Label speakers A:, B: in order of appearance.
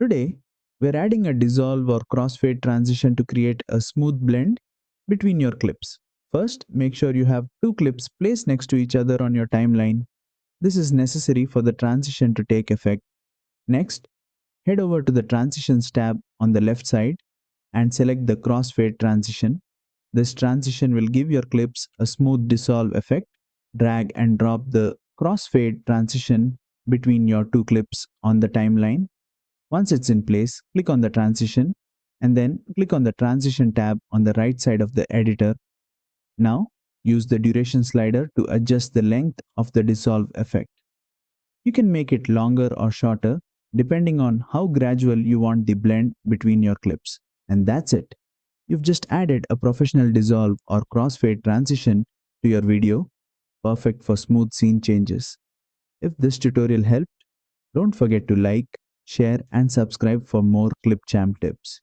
A: Today, we're adding a dissolve or crossfade transition to create a smooth blend between your clips. First, make sure you have two clips placed next to each other on your timeline. This is necessary for the transition to take effect. Next, head over to the Transitions tab on the left side and select the Crossfade transition. This transition will give your clips a smooth dissolve effect. Drag and drop the Crossfade transition between your two clips on the timeline. Once it's in place, click on the transition and then click on the Transition tab on the right side of the editor. Now, use the duration slider to adjust the length of the dissolve effect. You can make it longer or shorter depending on how gradual you want the blend between your clips. And that's it. You've just added a professional dissolve or crossfade transition to your video, perfect for smooth scene changes. If this tutorial helped, don't forget to like, share, and subscribe for more Clipchamp tips.